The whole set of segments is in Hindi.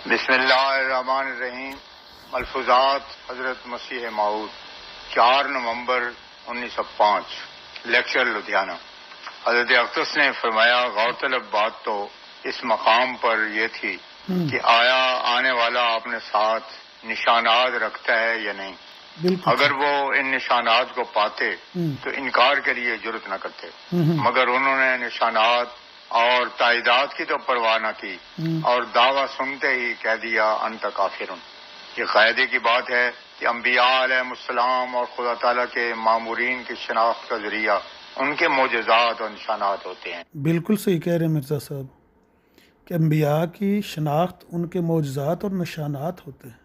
बिस्मिल्लाहिर्रहमानिर्रहीम। मलफूजात हजरत मसीह मऊद 4 नवंबर 1905। लेक्चर लुधियाना। हजरत अक्दस ने फरमाया, गौरतलब बात तो इस मकाम पर यह थी कि आया आने वाला अपने साथ निशानात रखता है या नहीं। अगर वो इन निशानात को पाते तो इनकार के लिए जुर्रत न करते, मगर उन्होंने निशानात और ताइदाद की तो परवाह न की और दावा सुनते ही कह दिया अंत काफिरुन। ये कायदे की बात है कि अम्बिया अलैहिस्सलाम और खुदा ताला के मामूरीन की शनाख्त का जरिया उनके मोजज़ात और निशानात होते हैं। बिल्कुल सही कह रहे हैं मिर्ज़ा साहब कि अम्बिया की शनाख्त उनके मोजज़ात और निशानात होते हैं।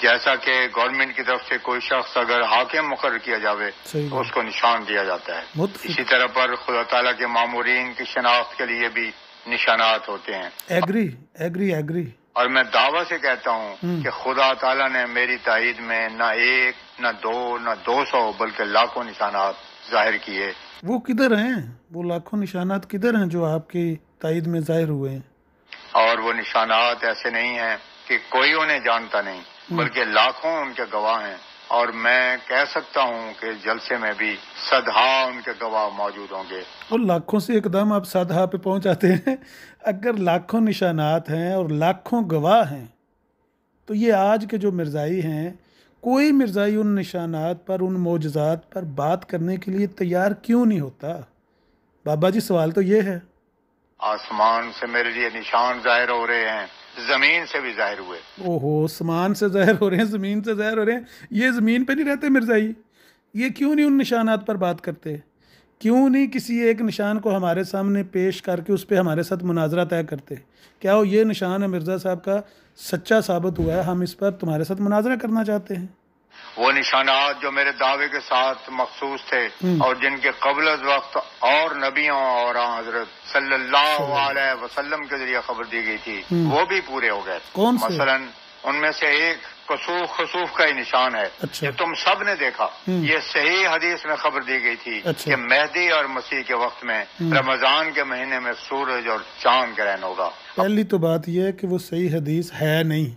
जैसा कि गवर्नमेंट की तरफ से कोई शख्स अगर हाकिम मुकर्रर किया जावे तो उसको निशान दिया जाता है, इसी तरह पर खुदा ताला के मामूरीन की शनाख्त के लिए भी निशानात होते हैं। Agree agree agree. और मैं दावा से कहता हूँ कि खुदा ताला ने मेरी ताईद में न एक न दो न 200 बल्कि लाखों निशानात जाहिर किए। वो किधर हैं? वो लाखों निशानात किधर हैं जो आपकी ताईद में जाहिर हुए हैं? और वो निशानात ऐसे नहीं हैं कि कोई उन्हें जानता नहीं, बल्कि लाखों उनके गवाह हैं। और मैं कह सकता हूँ कि जलसे में भी सदहा उनके गवाह मौजूद होंगे। और लाखों से एकदम आप सदहा पे पहुंच जाते हैं। अगर लाखों निशानात हैं और लाखों गवाह हैं तो ये आज के जो मिर्ज़ाई हैं, कोई मिर्ज़ाई उन निशानात पर, उन मोजज़ात पर बात करने के लिए तैयार क्यों नहीं होता? बाबा जी सवाल तो ये है। आसमान से मेरे लिए निशान जाहिर हो रहे हैं, जमीन से भी जाहिर हुए। ओहो, आसमान से जाहिर हो रहे हैं, ज़मीन से जाहिर हो रहे हैं। ये ज़मीन पे नहीं रहते मिर्ज़ाई, ये क्यों नहीं उन निशानात पर बात करते? क्यों नहीं किसी एक निशान को हमारे सामने पेश करके उस पर हमारे साथ मुनाजरा तय करते? क्या वो ये निशान है मिर्ज़ा साहब का सच्चा साबित हुआ है, हम इस पर तुम्हारे साथ मुनाजरा करना चाहते हैं। वो निशानात जो मेरे दावे के साथ मखसूस थे और जिनके कबल वक्त और नबियों और हजरत सल्लल्लाहु अलैहि वसल्लम के जरिए खबर दी गई थी, वो भी पूरे हो गए। मसलन उनमें से एक खसूफ का ही निशान है। अच्छा। जो तुम सब ने देखा। ये सही हदीस में खबर दी गई थी। अच्छा। कि मेहदी और मसीह के वक्त में रमजान के महीने में सूरज और चांद ग्रहण होगा। पहली तो बात यह है कि वो सही हदीस है नहीं,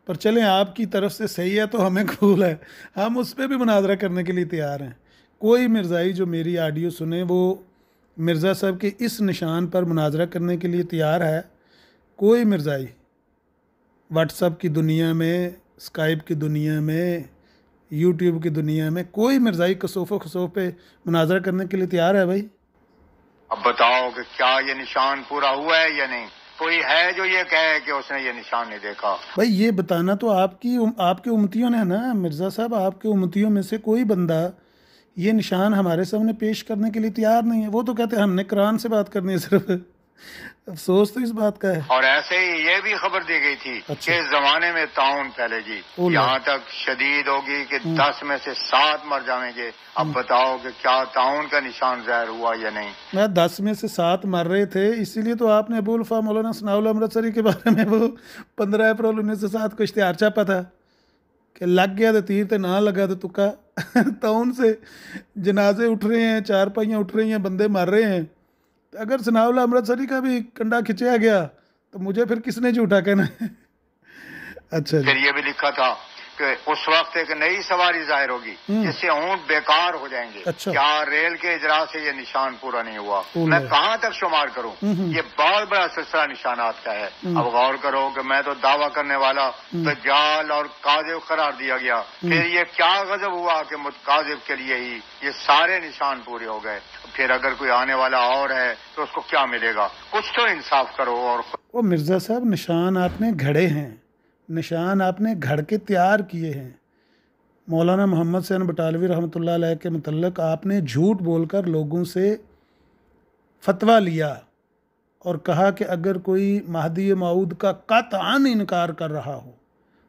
पर चलें आपकी तरफ से सही है तो हमें कबूल है, हम उस पर भी मुनाजरा करने के लिए तैयार हैं। कोई मिर्ज़ाई जो मेरी ऑडियो सुने वो मिर्ज़ा साहब के इस निशान पर मुनाजरा करने के लिए तैयार है। कोई मिर्ज़ाई व्हाट्सएप की दुनिया में, स्काइप की दुनिया में, यूट्यूब की दुनिया में कोई मिर्ज़ाई खसूफ पे मुनाजरा करने के लिए तैयार है भाई। अब बताओ कि क्या ये निशान पूरा हुआ है या नहीं? कोई है जो ये कहे कि उसने ये निशान नहीं देखा? भाई ये बताना तो आपके उम्मतियों ने है ना मिर्ज़ा साहब। आपके उम्मतियों में से कोई बंदा ये निशान हमारे सामने पेश करने के लिए तैयार नहीं है। वो तो कहते हैं हमने कुरान से बात करनी है सिर्फ। अफसोस तो इस बात का है। और ऐसे ही ये भी खबर दी गई थी। अच्छा। कि इस जमाने में ताउन फैलेगी, यहाँ तक शदीद होगी कि 10 में से 7 मर जाएंगे। अब बताओ कि क्या ताउन का निशान जाहिर हुआ या नहीं? मैं 10 में से 7 मर रहे थे, इसीलिए तो आपने अबू वफ़ा मौलाना सनाउल्लाह अमृतसरी के बारे में वो 15 अप्रैल 1907 को इश्तिहार छापा था कि लग गया तो तीर, तो ना लगा तो तुक्का। ताउन से जनाजे उठ रहे हैं, चारपाइयाँ उठ रही हैं, बंदे मर रहे हैं। अगर सनाउल्लाह अमृतसरी का भी कंडा खिंचाया गया तो मुझे फिर किसने झूठा कहना है? अच्छा। फिर ये भी लिखा था कि उस वक्त एक नई सवारी जाहिर होगी जिससे ऊंट बेकार हो जाएंगे। अच्छा। क्या रेल के इजरा से ये निशान पूरा नहीं हुआ? मैं कहाँ तक शुमार करूँ? ये बहुत बड़ा सिलसिला निशानात का है। अब गौर करो कि मैं तो दावा करने वाला दज्जाल और काजिब करार दिया गया। फिर ये क्या गजब हुआ कि मुतकाजिब के लिए ही ये सारे निशान पूरे हो गए। फिर अगर कोई आने वाला और है तो उसको क्या मिलेगा? कुछ तो इंसाफ करो। और वो मिर्ज़ा साहब निशान आपने घड़े हैं, निशान आपने घड़ के तैयार किए हैं। मौलाना मोहम्मद हुसैन बटालवी रहमतुल्लाह अलैह के मुतल्लिक़ आपने झूठ बोलकर लोगों से फतवा लिया और कहा कि अगर कोई महदी मऊद का कतअन इनकार कर रहा हो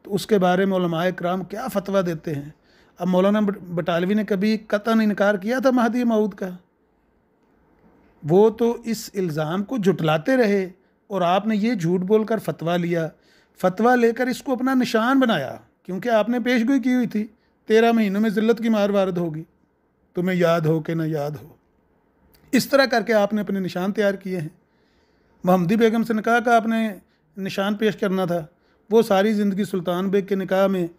तो उसके बारे में उलमाए किराम क्या फतवा देते हैं। अब मौलाना बटालवी ने कभी कतअन इनकार किया था महदी मऊद का? वो तो इस इल्ज़ाम को जुटलाते रहे और आपने ये झूठ बोलकर फतवा लिया। फतवा लेकर इसको अपना निशान बनाया क्योंकि आपने पेशगोई की हुई थी 13 महीनों में ज़िल्लत की मार वारद होगी, तुम्हें याद हो कि ना याद हो। इस तरह करके आपने अपने निशान तैयार किए हैं। मोहम्मदी बेगम से निकाह का आपने निशान पेश करना था। वो सारी ज़िंदगी सुल्तान बेग के निकाह में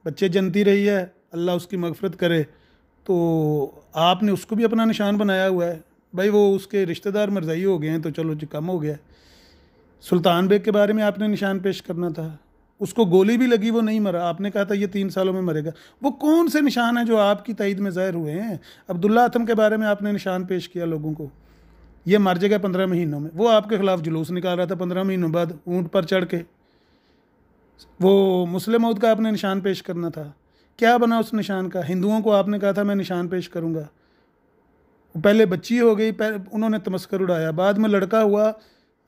बच्चे जनती रही है, अल्लाह उसकी मगफरत करे। तो आपने उसको भी अपना निशान बनाया हुआ है। भाई वो उसके रिश्तेदार मरज़ई हो गए हैं तो चलो जी कम हो गया। सुल्तान बेग के बारे में आपने निशान पेश करना था, उसको गोली भी लगी वो नहीं मरा, आपने कहा था ये 3 सालों में मरेगा। वो कौन से निशान हैं जो आपकी तईद में ज़ाहिर हुए हैं? अब्दुल्ला अतम के बारे में आपने निशान पेश किया लोगों को, ये मर जाएगा 15 महीनों में। वो आपके ख़िलाफ़ जुलूस निकाल रहा था 15 महीनों बाद ऊँट पर चढ़ के। वो मुस्लिम मौत का आपने निशान पेश करना था, क्या बना उस निशान का? हिंदुओं को आपने कहा था मैं निशान पेश करूँगा, पहले बच्ची हो गई, उन्होंने तमस्कर उड़ाया, बाद में लड़का हुआ,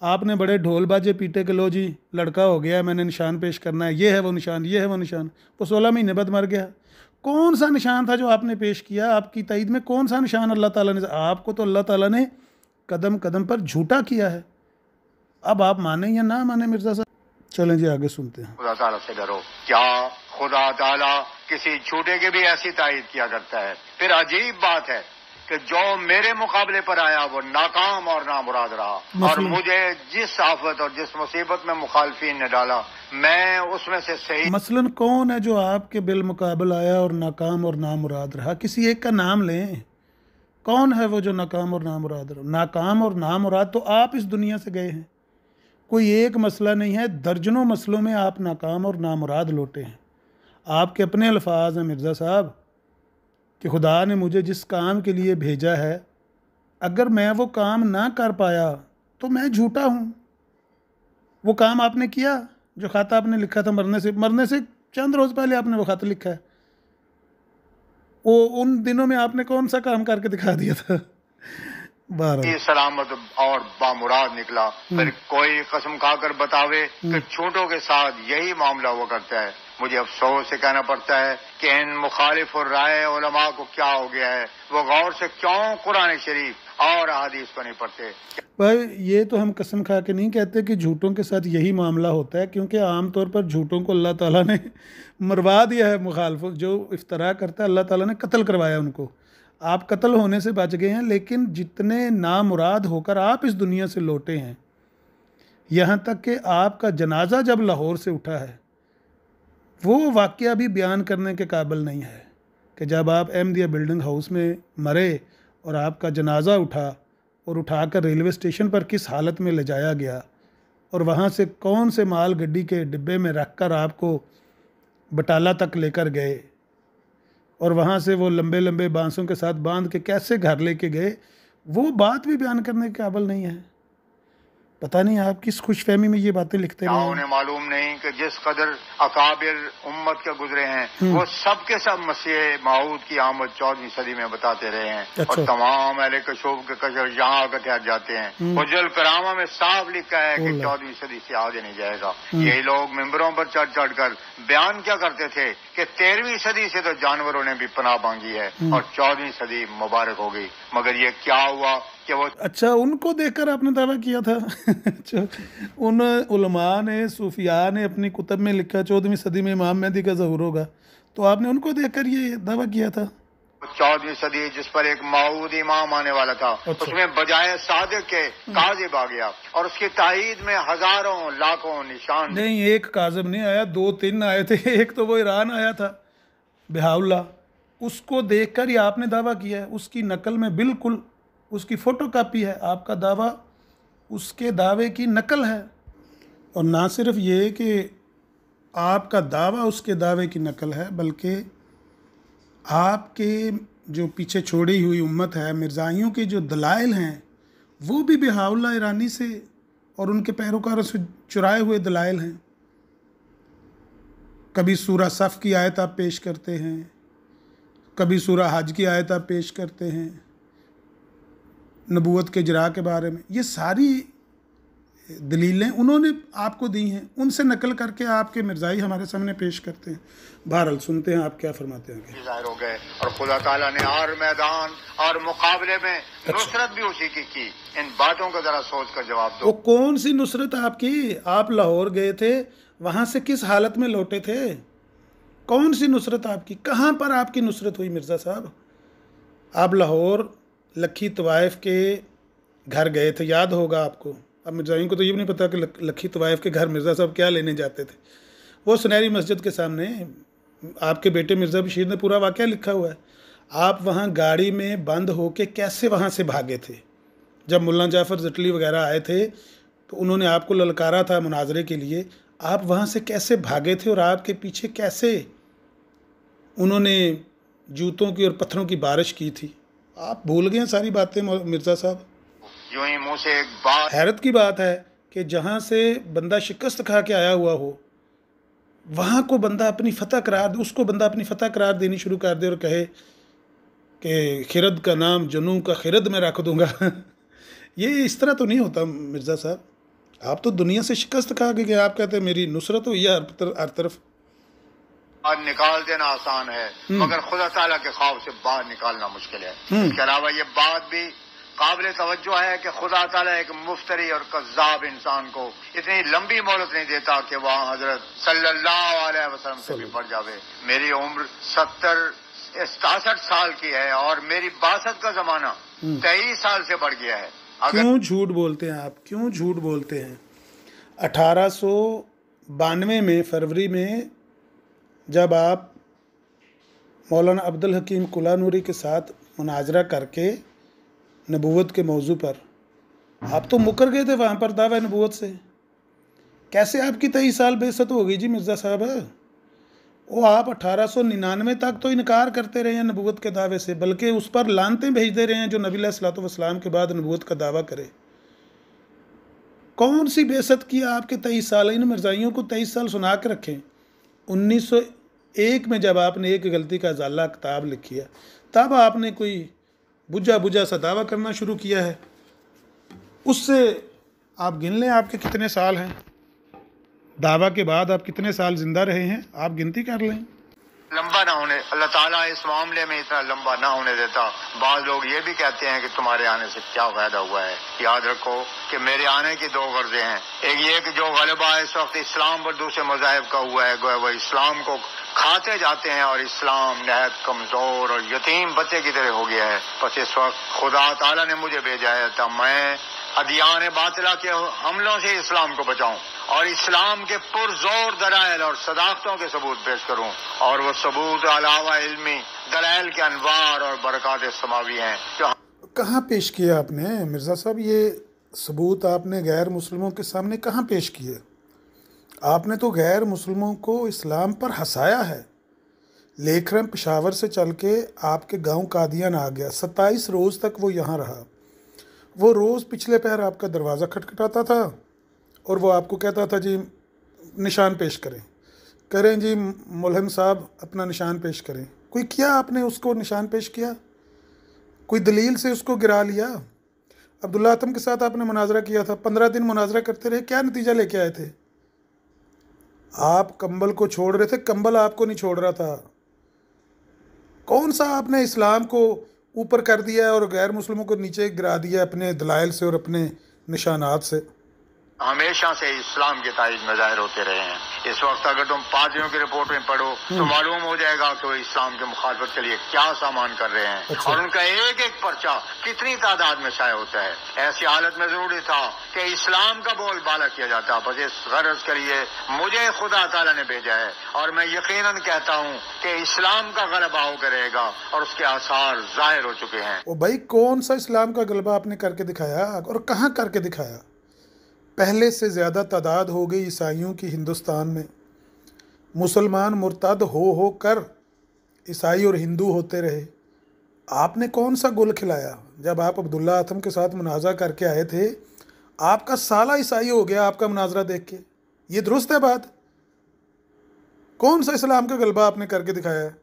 आपने बड़े ढोल बाजे पीटे के लो जी लड़का हो गया, मैंने निशान पेश करना है, ये है वो निशान, ये है वो निशान। वो 16 महीने बाद मर गया। कौन सा निशान था जो आपने पेश किया? आपकी तईद में कौन सा निशान अल्लाह ताला ने? आपको तो अल्लाह ताला ने कदम कदम पर झूठा किया है। अब आप माने या ना माने मिर्ज़ा साहब, चलें जी आगे सुनते हैं। खुदा ताला से डरो। क्या खुदा ताला किसी झूठे की भी ऐसी तायद किया करता है? फिर अजीब बात है कि जो मेरे मुकाबले पर आया वो नाकाम और नामुराद रहा, और मुझे जिस आफत और जिस मुसीबत में मुखालफीन ने डाला मैं उसमें से सही। मसलन कौन है जो आपके बिलमुकाबल आया और नाकाम और नामुराद रहा? किसी एक का नाम लें, कौन है वो जो नाकाम और नामुराद रहा? नाकाम और नामुराद तो आप इस दुनिया से गए हैं, कोई एक मसला नहीं है, दर्जनों मसलों में आप नाकाम और नामुराद लौटे हैं। आपके अपने अल्फाज हैं मिर्ज़ा साहब कि खुदा ने मुझे जिस काम के लिए भेजा है, अगर मैं वो काम ना कर पाया तो मैं झूठा हूँ। वो काम आपने किया, जो ख़त आपने लिखा था मरने से चंद रोज़ पहले आपने वो ख़त लिखा है। वो उन दिनों में आपने कौन सा काम करके दिखा दिया था? सलामत और बामुराद निकला। फिर कोई कसम खाकर बतावे कि झूठों के साथ यही मामला हुआ करता है। मुझे अफसोस से कहना पड़ता है कि इन मुखालिफ और राय उलमा को क्या हो गया है, वो गौर से क्यों कुरान शरीफ और अहादीस को नहीं पढ़ते। भाई ये तो हम कसम खा के नहीं कहते कि झूठों के साथ यही मामला होता है, क्योंकि आम तौर पर झूठों को अल्लाह ताला ने मरवा दिया है। मुखालिफ जो इफ्तरा करता है अल्लाह ताला ने कत्ल करवाया उनको। आप कत्ल होने से बच गए हैं, लेकिन जितने नामुराद होकर आप इस दुनिया से लौटे हैं, यहाँ तक कि आपका जनाजा जब लाहौर से उठा है, वो वाक़या भी बयान करने के काबिल नहीं है कि जब आप अहमदिया बिल्डिंग हाउस में मरे और आपका जनाजा उठा और उठाकर रेलवे स्टेशन पर किस हालत में ले जाया गया, और वहाँ से कौन से माल गड्डी के डिब्बे में रख कर आपको बटाला तक लेकर गए, और वहाँ से वो लंबे लंबे बांसों के साथ बांध के कैसे घर लेके गए, वो बात भी बयान करने के काबिल नहीं है। पता नहीं आप किस खुशफहमी में ये बातें लिखते रहे। उन्हें मालूम नहीं कि जिस कदर अकाबिर उम्मत के गुजरे हैं वो सब के सब मसीह माऊद की आमद 14वीं सदी में बताते रहे हैं। अच्छा। और तमाम अहले कशूब के कशर यहाँ आकर ठहर जाते हैं। हुज्जुल करामा में साफ लिखा है कि 14वीं सदी से आगे नहीं जाएगा। यही लोग मिंबरों पर चढ़ चढ़ कर बयान क्या करते थे कि 13वीं सदी से तो जानवरों ने भी पनाह मांगी है और 14वीं सदी मुबारक हो गई। मगर ये क्या हुआ कि वो, अच्छा, उनको देखकर आपने दावा किया था। अच्छा, उन उलमा ने, सूफिया ने अपनी कुतब में लिखा 14वीं सदी में इमाम मेहदी का ज़हूर होगा, तो आपने उनको देखकर ये दावा किया था। 14वीं सदी जिस पर एक माऊद इमाम आने वाला था, अच्छा। उसमें बजाय सादिक के काजिब आ गया और उसकी तायीद में हजारों लाखों निशान। नहीं, एक काजिब नहीं आया, 2-3 आए थे। एक तो वो ईरान आया था बिहाउल्ला, उसको देखकर ही आपने दावा किया है। उसकी नकल में बिल्कुल उसकी फ़ोटोकॉपी है, आपका दावा उसके दावे की नकल है। और ना सिर्फ ये कि आपका दावा उसके दावे की नकल है, बल्कि आपके जो पीछे छोड़ी हुई उम्मत है, मिर्ज़ाइयों के जो दलाइल हैं, वो भी बिहाउल्ला ईरानी से और उनके पैरोकारों से चुराए हुए दलाइल हैं। कभी सूरा सफ़ की आयत आप पेश करते हैं, कभी सूरा हज की आयत आप पेश करते हैं, नबूवत के इजरा के बारे में। ये सारी दलीलें उन्होंने आपको दी हैं, उनसे नकल करके आपके मिर्ज़ाई हमारे सामने पेश करते हैं। बहरहाल सुनते हैं आप क्या फरमाते हैं। ज़ाहिर हो गए और खुदा ताला ने हर मैदान और मुकाबले में नुसरत भी उसी की। इन बातों को ज़रा सोच कर जवाब दो। वो कौन सी नुसरत आपकी? आप लाहौर गए थे, वहाँ से किस हालत में लौटे थे? कौन सी नुसरत आपकी? कहाँ पर आपकी नुसरत हुई मिर्ज़ा साहब? आप लाहौर लखी तवाइफ के घर गए थे, याद होगा आपको। अब मिर्ज़ाइयों को तो ये भी नहीं पता कि लखी तवाइफ के घर मिर्ज़ा साहब क्या लेने जाते थे। वो सुनहरी मस्जिद के सामने आपके बेटे मिर्ज़ा बशीर ने पूरा वाक़या लिखा हुआ है। आप वहाँ गाड़ी में बंद होके कैसे वहाँ से भागे थे। जब मुल्ला जाफ़र जटली वगैरह आए थे तो उन्होंने आपको ललकारा था मुनाजरे के लिए, आप वहाँ से कैसे भागे थे और आपके पीछे कैसे उन्होंने जूतों की और पत्थरों की बारिश की थी। आप भूल गए सारी बातें मिर्ज़ा साहब। यूं ही मुँह से एक बात। हैरत की बात है कि जहाँ से बंदा शिकस्त खा के आया हुआ हो वहाँ को बंदा अपनी फ़तह करार दे, उसको बंदा अपनी फ़तह करार देनी शुरू कर दे और कहे कि खिरद का नाम जनू का खिरद में रख दूंगा। ये इस तरह तो नहीं होता मिर्ज़ा साहब। आप तो दुनिया से शिकस्त खा के गए, आप कहते हैं मेरी नुसरत हुई है हर तरफ। बाहर निकाल देना आसान है मगर खुदा ताला के ख्वाब से बाहर निकालना मुश्किल है। इसके अलावा ये बात भी काबिल तवज्जो है कि खुदा ताला एक मुफ्तरी और कज़्ज़ाब इंसान को इतनी लंबी मोहलत नहीं देता कि वहाँ हजरत सल्लल्लाहु अलैहि वसल्लम से भी बढ़ जावे। मेरी उम्र 67 साल की है और मेरी 62 का जमाना 23 साल से बढ़ गया है। क्यों झूठ बोलते हैं आप, क्यों झूठ बोलते हैं? 1892 में फरवरी में जब आप मौलाना अब्दुल हकीम कुलानूरी के साथ मुनाजरा करके नबूवत के मौजू पर आप तो मुकर गए थे वहाँ पर दावा नबूवत से। कैसे आपकी 23 साल बेइज्जत हो गई जी मिर्ज़ा साहब? वो आप 1899 तक तो इनकार करते रहे हैं नबूवत के दावे से, बल्कि उस पर लानतें भेजते रहे हैं जो नबी अलैहिस्सलातु वस्सलाम के बाद नबूवत का दावा करे। कौन सी बेइज्जत की आपके 23 साल? इन मिर्ज़ाइयों को 23 साल सुना के रखें। 1901 में जब आपने एक गलती का अजाला किताब लिखी है तब आपने कोई बुझा सा दावा करना शुरू किया है। उससे आप गिन लें आपके कितने साल हैं, दावा के बाद आप कितने साल जिंदा रहे हैं, आप गिनती कर लें। लंबा ना होने, अल्लाह ताला इस मामले में इतना लंबा ना होने देता। बाज़ लोग ये भी कहते हैं कि तुम्हारे आने से क्या फायदा हुआ है। याद रखो कि मेरे आने की दो गर्जें हैं। एक ये कि जो गलबा इस वक्त इस्लाम पर दूसरे मज़ाहिब का हुआ है, गोया वो इस्लाम को खाते जाते हैं और इस्लाम नहायत कमज़ोर और यतीम बच्चे की तरह हो गया है। बस इस वक्त खुदा ताला ने मुझे भेजा है तब मैं अदियान बातिला के हमलों से इस्लाम को बचाऊं और इस्लाम के पुरजोर दलाइल और सदाकतों के सबूत पेश करूं, और वो सबूत अलावा इल्मी दलाइल के अनवार और बरक़ात समावी हैं जो कहाँ पेश किया आपने मिर्ज़ा साहब? ये सबूत आपने गैर मुस्लिमों के सामने कहाँ पेश किए? आपने तो गैर मुस्लिमों को इस्लाम पर हंसाया है। लेखरम पेशावर से चल के आपके गांव कादियान आ गया, 27 रोज़ तक वो यहाँ रहा। वो रोज़ पिछले पैर आपका दरवाज़ा खटखटाता था और वो आपको कहता था जी निशान पेश करें जी मुल्हिम साहब अपना निशान पेश करें। कोई किया आपने उसको निशान पेश किया? कोई दलील से उसको गिरा लिया? अब्दुल्ला आतम के साथ आपने मुनाजरा किया था, 15 दिन मुनाजरा करते रहे, क्या नतीजा लेके आए थे? आप कंबल को छोड़ रहे थे, कंबल आपको नहीं छोड़ रहा था। कौन सा आपने इस्लाम को ऊपर कर दिया है और गैर मुस्लिमों को नीचे गिरा दिया अपने दलाइल से और अपने निशानात से? हमेशा से इस्लाम के ताईद में जाहिर होते रहे हैं। इस वक्त अगर तुम पादरियों की रिपोर्ट में पढ़ो तो मालूम हो जाएगा कि वो इस्लाम के मुखालफत के लिए क्या सामान कर रहे हैं। अच्छा। और उनका एक एक पर्चा कितनी तादाद में शाया होता है। ऐसी हालत में जरूरी था कि इस्लाम का बोलबाला किया जाता। बस इस गरज के लिए मुझे खुदा ताला ने भेजा है और मैं यकीनन कहता हूँ कि इस्लाम का गलबा होकर रहेगा और उसके आसार जाहिर हो चुके हैं। ओ भाई, कौन सा इस्लाम का गलबा आपने करके दिखाया और कहाँ करके दिखाया? पहले से ज़्यादा तादाद हो गई ईसाइयों की हिंदुस्तान में। मुसलमान मुर्तद हो कर ईसाई और हिंदू होते रहे। आपने कौन सा गुल खिलाया? जब आप अब्दुल्ला आतम के साथ मुनाजरा करके आए थे, आपका साला ईसाई हो गया आपका मुनाजरा देख के। ये दुरुस्त है बात? कौन सा इस्लाम का गलबा आपने करके दिखाया है?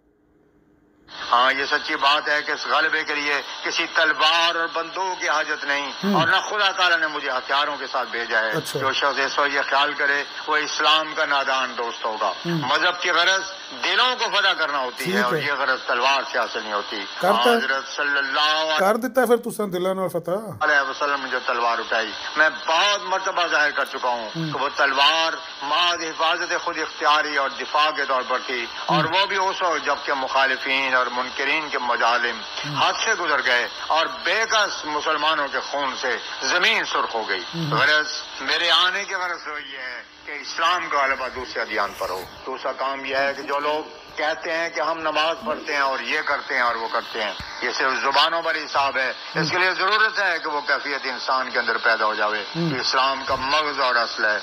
हाँ, ये सच्ची बात है कि इस गलबे के लिए किसी तलवार और बंदूक की हाजत नहीं और न खुदा ताला ने मुझे हथियारों के साथ भेजा है। अच्छा। जो शख्स इस वक्त ये ख्याल करे वो इस्लाम का नादान दोस्त होगा। मजहब की गरज दिलों को फतह करना होती है, और ये गरज तलवार से हासिल नहीं होती। हजरत सल्लल्लाहु कर देता है फिर तुसा दिलान और फतह अलैहि वसल्लम ने जो तलवार उठाई, मैं बहुत मर्तबा जाहिर कर चुका हूँ कि वो तलवार माद हिफाजत खुद इख्तियारी और दिफा के तौर पर थी, और वो भी उस वक्त जबकि मुखालिफिन और मुनकरीन के मजालिम हाथ से गुजर गए और बेकस मुसलमानों के खून से जमीन सुर्ख हो गई। गरज मेरे आने की गरज तो ये है कि इस्लाम का गलबा दूसरे अदियान पर हो। दूसरा काम यह है कि जो लोग कहते हैं कि हम नमाज पढ़ते हैं और ये करते हैं और वो करते हैं, ये सिर्फ जुबानों पर हिसाब है। इसके लिए जरूरत है कि वो कैफियत इंसान के अंदर पैदा हो जाए कि इस्लाम का मगज और असल है।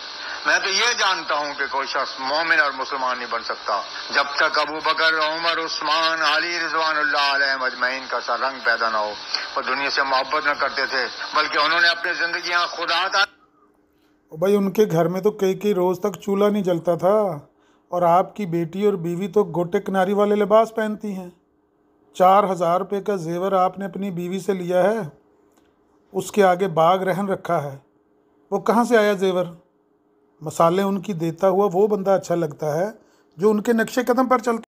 मैं तो ये जानता हूँ कि कोई शख्स मोमिन और मुसलमान नहीं बन सकता जब तक अबू बकर, उमर, उस्मान, अली रिजवानुल्लाह अलैहिम अजमईन का सा रंग पैदा ना हो। वो दुनिया से मोहब्बत न करते थे, बल्कि उन्होंने अपनी जिंदगी खुदा था। भाई उनके घर में तो कई रोज़ तक चूल्हा नहीं जलता था, और आपकी बेटी और बीवी तो गोटे किनारी वाले लिबास पहनती हैं। 4,000 रुपये का जेवर आपने अपनी बीवी से लिया है, उसके आगे बाग रहन रखा है। वो कहाँ से आया जेवर? मसाले उनकी देता हुआ वो बंदा अच्छा लगता है जो उनके नक्शे कदम पर चलता